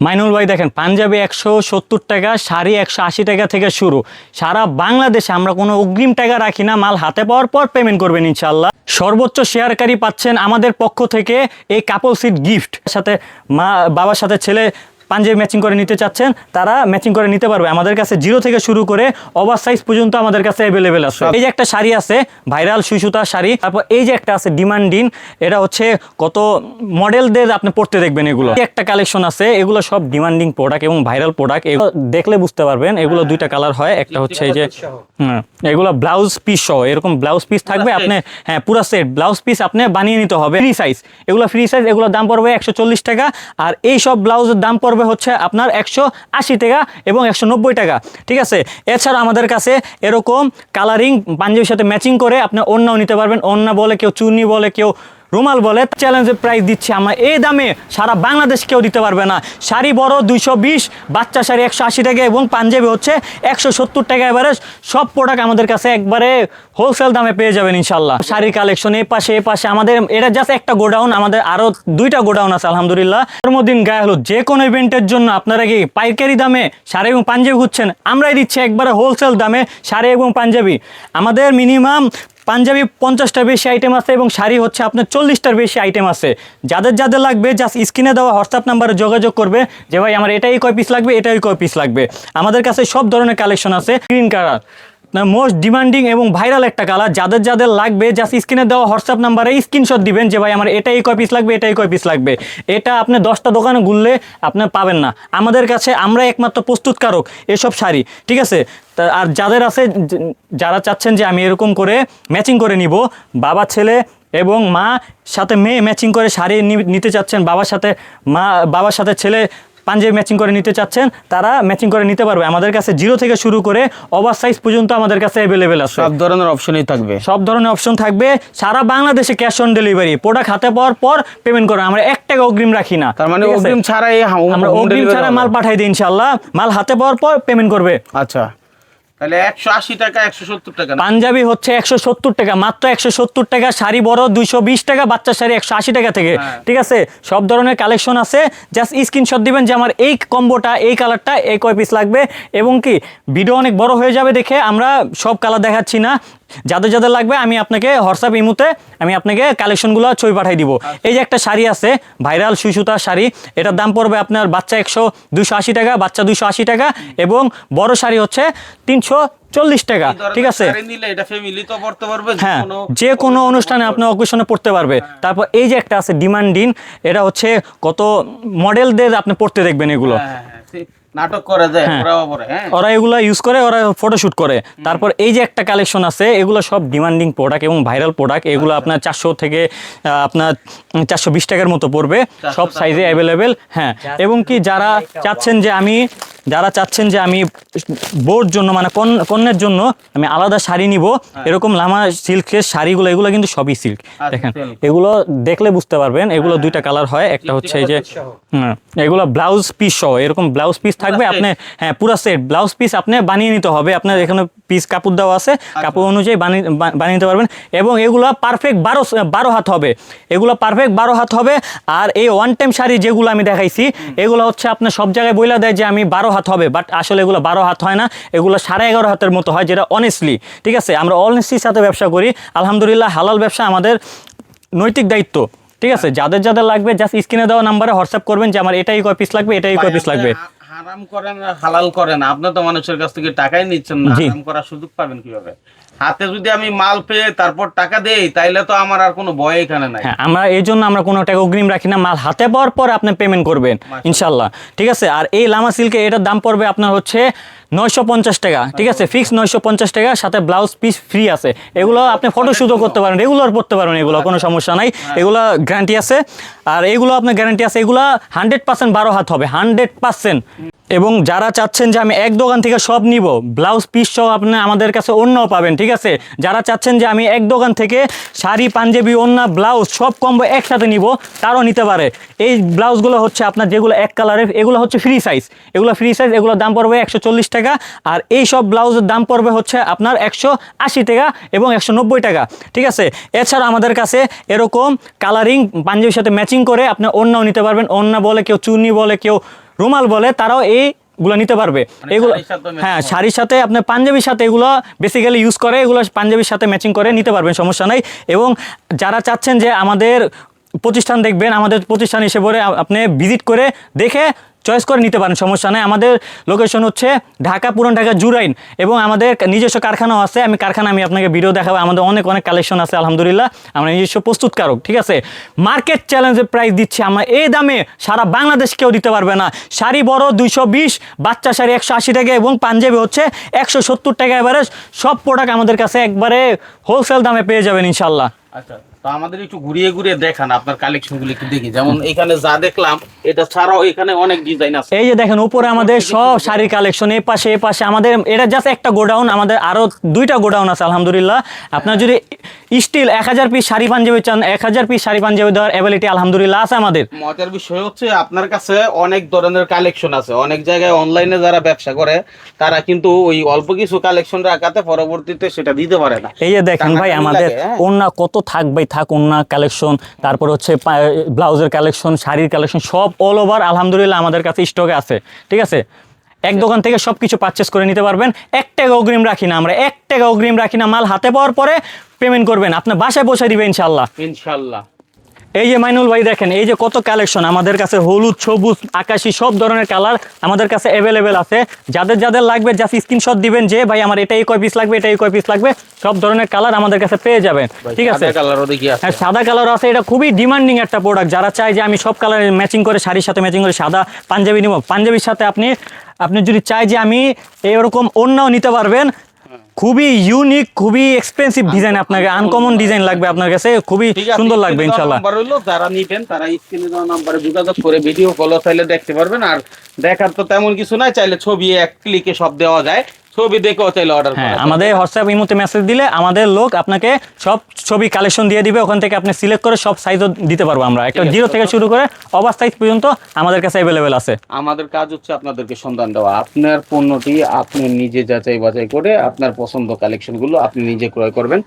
মাইনুল ভাই দেখেন, পাঞ্জাবি 170 টাকা, শাড়ি 180 টাকা থেকে শুরু। সারা বাংলাদেশে আমরা কোনো অগ্রিম টাকা রাখি না, মাল হাতে পাওয়ার পর পেমেন্ট করবেন ইনশাল্লাহ। সর্বোচ্চ শেয়ারকারী পাচ্ছেন আমাদের পক্ষ থেকে এই কাপল সিট গিফট। সাথে মা বাবার সাথে ছেলে পাঞ্জাবি ম্যাচিং করে নিতে চাচ্ছেন, তারা ম্যাচিং করে নিতে পারবে। আমাদের কাছে 0 থেকে শুরু করে ওভার সাইজ পর্যন্ত আমাদের কাছে অ্যাভেলেবেল আছে। এই যে একটা শাড়ি আছে ভাইরাল সুতা শাড়ি, তারপর এই যে একটা আছে ডিমান্ডিং, এটা হচ্ছে কত মডেলদের আপনি পড়তে দেখবেন। এগুলো একটা কালেকশন আছে, এগুলো সব ডিমান্ডিং প্রোডাক্ট এবং ভাইরাল প্রোডাক্ট। এগুলো দেখলে বুঝতে পারবেন, এগুলো দুইটা কালার হয়। একটা হচ্ছে এই যে এগুলো ব্লাউজ পিস সহ, এরকম ব্লাউজ পিস থাকবে। আপনি পুরো সেট ব্লাউজ পিস আপনি বানিয়ে নিতে হবে। ফ্রি সাইজ, এগুলো ফ্রি সাইজ, এগুলোর দাম পড়বে 140 টাকা। আর এই সব ব্লাউজের দাম পড়বে হচ্ছে আপনার 180 টাকা এবং 190 টাকা। ঠিক আছে, এছাড়া আমাদের কাছে এরকম কালারিং পাঞ্জাবির সাথে ম্যাচিং করে আপনি ওড়নাও নিতে পারবেন। ওড়না বলে কেউ, চুন্নি বলে কেউ, রুমাল বলে। চ্যালেঞ্জের প্রাইস দিচ্ছি আমরা, এই দামে সারা বাংলাদেশ কেউ দিতে পারবে না। শাড়ি বড় 220, বাচ্চা শাড়ি 180 টাকা এবং পাঞ্জাবি হচ্ছে 170 টাকা। এবারে সব প্রোডাক্ট আমাদের কাছে একবারে হোলসেল দামে পেয়ে যাবেন ইনশাল্লাহ। শাড়ির কালেকশন এ পাশে আমাদের, এটা জাস্ট একটা গোডাউন, আমাদের আরও 2টা গোডাউন আছে আলহামদুলিল্লাহ। জন্মদিন গায়ে হলুদ যে কোনো ইভেন্টের জন্য আপনারা কি পাইকারি দামে শাড়ি এবং পাঞ্জাবি খুঁজছেন, আমরাই দিচ্ছি একবারে হোলসেল দামে শাড়ি এবং পাঞ্জাবি। আমাদের মিনিমাম পাঞ্জাবি 50টার বেশি আইটেম আছে এবং শাড়ি হচ্ছে আপনার 40টার বেশি আইটেম আছে। যাদের যাদের লাগবে জাস্ট স্ক্রিনে দেওয়া হোয়াটসঅ্যাপ নাম্বারে যোগাযোগ করবে যে ভাই আমার এটাই কয় পিস লাগবে, এটাই কয় পিস লাগবে। আমাদের কাছে সব ধরনের কালেকশন আছে। গ্রিন কালার মোস্ট ডিমান্ডিং এবং ভাইরাল একটা কালার। যাদের যাদের লাগবে জাস্ট স্ক্রিনে দেওয়া হোয়াটসঅ্যাপ নাম্বারে স্ক্রিনশট দিবেন যে ভাই আমার এটাই কয় পিস লাগবে, এটাই কয় পিস লাগবে। এটা আপনি 10টা দোকানে ঘুরলে আপনি পাবেন না। আমাদের কাছে আমরা একমাত্র প্রস্তুতকারক এসব শাড়ি। ঠিক আছে, আর যাদের আছে, যারা চাচ্ছেন যে আমি এরকম করে ম্যাচিং করে নিব, বাবা ছেলে এবং মা সাথে মেয়ে ম্যাচিং করে শাড়ি নিতে চাচ্ছেন, বাবার সাথে ছেলে পাঞ্জাবি ম্যাচিং করে নিতে চাচ্ছেন, তারা ম্যাচিং করে নিতে পারবে। আমাদের কাছে 0 থেকে শুরু করে ওভার সাইজ পর্যন্ত আমাদের কাছে অ্যাভেলেবেল আছে। সব ধরনের অপশনই থাকবে, সব ধরনের অপশন থাকবে। সারা বাংলাদেশে ক্যাশ অন ডেলিভারি, প্রোডাক্ট হাতে পাওয়ার পর পেমেন্ট করে। আমরা 1 টাকা অগ্রিম রাখি না। তার মানে অগ্রিম ছাড়াই আমরা অগ্রিম ছাড়া মাল পাঠাই দিই ইনশাআল্লাহ। মাল হাতে পাওয়ার পর পেমেন্ট করবে। আচ্ছা, তাহলে 180 টাকা 170 টাকা পাঞ্জাবি হচ্ছে 170 টাকা, মাত্র 170 টাকা। শাড়ি বড় 220 টাকা, বাচ্চা শাড়ি 180 টাকা থেকে। ঠিক আছে, সব ধরনের কালেকশন আছে। জাস্ট স্ক্রিনশট দিবেন যে আমার এই কম্বোটা, এই কালারটা, এই কয় পিস লাগবে। এবং কি ভিডিও অনেক বড় হয়ে যাবে দেখে আমরা সব কালার দেখাচ্ছি না। যাদের যাদের লাগবে আমি আপনাকে হোয়াটসঅ্যাপ ইমুতে আমি আপনাকে কালেকশনগুলো ছবি পাঠিয়ে দিব। এই যে একটা শাড়ি আছে ভাইরাল সুতার শাড়ি, এটার দাম পড়বে আপনার বাচ্চা 280 টাকা, বাচ্চা 280 টাকা এবং বড় শাড়ি হচ্ছে 340 টাকা। ঠিক আছে, হ্যাঁ, যে কোনো অনুষ্ঠানে আপনি অকেশনে পড়তে পারবে। তারপর এই যে একটা আছে ডিমান্ডিং, এটা হচ্ছে কত মডেলদের আপনি পড়তে দেখবেন। এগুলো নাটক করা যায়, ওরা এগুলো ইউজ করে, ওরা ফটোশুট করে। তারপর এই যে একটা কালেকশন আছে, এগুলো সব ডিমান্ডিং প্রোডাক্ট এবং ভাইরাল প্রোডাক্ট। এগুলো আপনার 400 থেকে আপনার 420 টাকার মতো পড়বে, সব সাইজে অ্যাভেলেবেল। হ্যাঁ, এবং কি যারা চাচ্ছেন যে আমি বোর জন্য, মানে কন্যার জন্য আমি আলাদা শাড়ি নিব, এরকম লামা সিল্কের শাড়িগুলো, এগুলো কিন্তু সবই সিল্ক। দেখেন, এগুলো দেখলে বুঝতে পারবেন। এগুলো 2টা কালার হয়। একটা হচ্ছে এই যে এগুলো ব্লাউজ পিস সহ, এরকম ব্লাউজ পিস থাকবে। আপনি পুরো সেট ব্লাউজ পিস আপনি বানিয়ে নিতে হবে। আপনার এখানে পিস কাপড় দেওয়া আছে, কাপড় অনুযায়ী বানিয়ে নিতে পারবেন। এবং এগুলো পারফেক্ট 12 হাত হবে। এগুলো পারফেক্ট 12 হাত হবে। আর এই ওয়ান টাইম শাড়ি যেগুলো আমি দেখাইছি, এগুলো হচ্ছে আপনার সব জায়গায় বইলা দেয় যে আমি 12 হাত হবে, বাট আসলে এগুলো 12 হাত হয় না, এগুলো 11.5 হাতের মতো হয়, যেটা অনেস্টলি। ঠিক আছে, আমরা অনেস্টলির সাথে ব্যবসা করি আলহামদুলিল্লাহ। হালাল ব্যবসা আমাদের নৈতিক দায়িত্ব। ঠিক আছে, যাদের যাদের লাগবে জাস্ট স্ক্রিনে দেওয়া নাম্বারে হোয়াটসঅ্যাপ করবেন যে আমার এটাই কয় পিস লাগবে, এটাই কয় পিস লাগবে। হারাম করেন না, হালাল করেন। আপনি তো মানুষের কাছ থেকে টাকাই নিচ্ছেন না, হারাম করার সুযোগ পাবেন কিভাবে? হাতে যদি আমি মাল পেয়ে তারপর টাকা দেই, তাইলে তো আমার আর কোনো ভয় এখানে নাই। হ্যাঁ, আমরা এই জন্য আমরা কোনো টাকা অগ্রিম রাখি না। মাল হাতে পাওয়ার পর আপনি পেমেন্ট করবেন ইনশাল্লাহ। ঠিক আছে, আর এই লামা সিল্কে এটার দাম পড়বে আপনার হচ্ছে 950 টাকা। ঠিক আছে, ফিক্স 950 টাকা, সাথে ব্লাউজ পিস ফ্রি আছে। এগুলো আপনি ফটোশুটও করতে পারেন, রেগুলার পড়তে পারেন, এগুলো কোনো সমস্যা নাই। এগুলো গ্যারান্টি আছে। আর এগুলো আপনার গ্যারান্টি আছে, এগুলো 100% 12 হাত হবে, 100%। এবং যারা চাচ্ছেন যে আমি এক দোকান থেকে সব নিব, ব্লাউজ পিস সহ আপনি আমাদের কাছে ওড়নাও পাবেন। ঠিক আছে, যারা চাচ্ছেন যে আমি এক দোকান থেকে শাড়ি, পাঞ্জাবি, ওড়না, ব্লাউজ সব কম্বো একসাথে নিব, তারও নিতে পারে। এই ব্লাউজগুলো হচ্ছে আপনার যেগুলো এক কালারের, এগুলো হচ্ছে ফ্রি সাইজ। এগুলো ফ্রি সাইজ, এগুলোর দাম পড়বে 140 টাকা। আর এই সব ব্লাউজের দাম পড়বে হচ্ছে আপনার 180 টাকা এবং 190 টাকা। ঠিক আছে, এছাড়া আমাদের কাছে এরকম কালারিং পাঞ্জাবির সাথে ম্যাচিং করে আপনি ওড়নাও নিতে পারবেন। ওড়না বলে কেউ, চুন্নি বলে কেউ, রুমাল বলে তারাও এইগুলো নিতে পারবে। এগুলো শাড়ির সাথে matching হ্যাঁ হবে। শাড়ির সাথে আপনার পাঞ্জাবির সাথে এগুলো বেসিক্যালি ইউজ করে, এগুলো পাঞ্জাবির সাথে ম্যাচিং করে নিতে পারবেন, সমস্যা নাই। এবং যারা চাচ্ছেন যে আমাদের প্রতিষ্ঠান দেখবেন, আমাদের প্রতিষ্ঠান হিসেবে আপনি ভিজিট করে দেখে চয়েস করে নিতে পারেন, সমস্যা নেই। আমাদের লোকেশন হচ্ছে ঢাকা, পুরান ঢাকা জুরাইন, এবং আমাদের নিজস্ব কারখানাও আছে। আমি আপনাকে ভিডিও দেখাবো। আমাদের অনেক কালেকশন আছে আলহামদুলিল্লাহ, আমরা নিজস্ব প্রস্তুতকারক, ঠিক আছে। মার্কেট চ্যালেঞ্জের প্রাইস দিচ্ছি আমরা, এই দামে সারা বাংলাদেশ কেউ দিতে পারবে না। শাড়ি বড় 220, বাচ্চা শাড়ি 180 টাকা, এবং পাঞ্জাবি হচ্ছে 170 টাকা এভারেজ। সব প্রোডাক্ট আমাদের কাছে একবারে হোলসেল দামে পেয়ে যাবেন ইনশাল্লাহ। আচ্ছা, তো আমাদের একটু ঘুরিয়ে ঘুরিয়ে দেখান আপনার কালেকশন গুলো একটু দেখি। যেমন এখানে যা দেখলাম এটা ছাড়াও এখানে অনেক ডিজাইন আছে। এই যে দেখেন উপরে আমাদের সব শাড়ির কালেকশন, এ পাশে আমাদের এটা জাস্ট একটা গোডাউন, আমাদের আরো 2টা গোডাউন আছে আলহামদুলিল্লাহ। আপনার যদি স্টিল 1000 পিস শাড়ি পাঞ্জাবি চান, 1000 পিস শাড়ি পাঞ্জাবি দেওয়ার অ্যাবিলিটি আলহামদুলিল্লাহ আছে আমাদের। মজার বিষয় হচ্ছে আপনার কাছে অনেক ধরনের কালেকশন আছে। অনেক জায়গায় অনলাইনে যারা ব্যবসা করে তারা কিন্তু ওই অল্প কিছু কালেকশন রাখাতে পরবর্তীতে সেটা দিতে পারে না। এই যে দেখেন ভাই আমাদের ওন্না কত থাক ভাই থাক, ওন্না কালেকশন, তারপর হচ্ছে ব্লাউজের কালেকশন, শাড়ির কালেকশন, সব অল ওভার আলহামদুলিল্লাহ আমাদের কাছে স্টকে আছে, ঠিক আছে। এক দোকান থেকে সব কিছু পারচেস করে নিতে পারবেন। 1 টাকা অগ্রিম রাখি না আমরা, 1 টাকা অগ্রিম রাখি না। মাল হাতে পাওয়ার পরে পেমেন্ট করবেন, আপনার বাসায় পৌঁছে দিবে ইনশাল্লাহ। ইনশাল্লাহ। এই যে মাইনুল ভাই দেখেন, এই যে কত কালেকশন আমাদের কাছে, হলুদ, সবুজ, আকাশি, সব ধরনের কালার আমাদের কাছে অ্যাভেলেবেল আছে। যাদের লাগবে জাস্ট স্ক্রিনশট দিবেন যে ভাই আমার এটাই কয় পিস লাগবে, এটাই কয় পিস লাগবে। সব ধরনের কালার আমাদের কাছে পেয়ে যাবেন, ঠিক আছে। কালারও দেখি আছে। হ্যাঁ সাদা কালার আছে, এটা খুবই ডিমান্ডিং একটা প্রোডাক্ট। যারা চায় যে আমি সব কালার ম্যাচিং করে শাড়ির সাথে ম্যাচিং করে সাদা পাঞ্জাবি নিব, পাঞ্জাবির সাথে আপনি যদি চাই যে আমি এরকম অন্যও নিতে পারবেন। খুবই ইউনিক, খুবই এক্সপেন্সিভ ডিজাইন, আপনাকে আনকমন ডিজাইন লাগবে আপনার কাছে, খুবই সুন্দর লাগবে ইনশাআল্লাহ। নাম্বার হলো যারা নিবেন তারা স্ক্রিনে দেওয়া নম্বরে যোগাযোগ করে ভিডিও কল চাইলে দেখতে পারবেন। আর দেখার তো তেমন কিছু নাই, চাইলে ছবি এক ক্লিকে সব দেওয়া যায়, ছবি দেখেও চাইলে অর্ডার হ্যাঁ আমাদের হোয়াটসঅ্যাপ ইমোতে মেসেজ দিলে আমাদের লোক আপনাকে সব ছবি কালেকশন দিয়ে দিবে, ওখান থেকে আপনি সিলেক্ট করে সব সাইজও দিতে পারবো আমরা। একটা 0 থেকে শুরু করে ওভার সাইজ পর্যন্ত আমাদের কাছে অ্যাভেলেবেল আছে। আমাদের কাজ হচ্ছে আপনাদেরকে সন্ধান দেওয়া, আপনার পণ্যটি আপনি নিজে যাচাই বাছাই করে আপনার পছন্দ কালেকশনগুলো আপনি নিজে ক্রয় করবেন।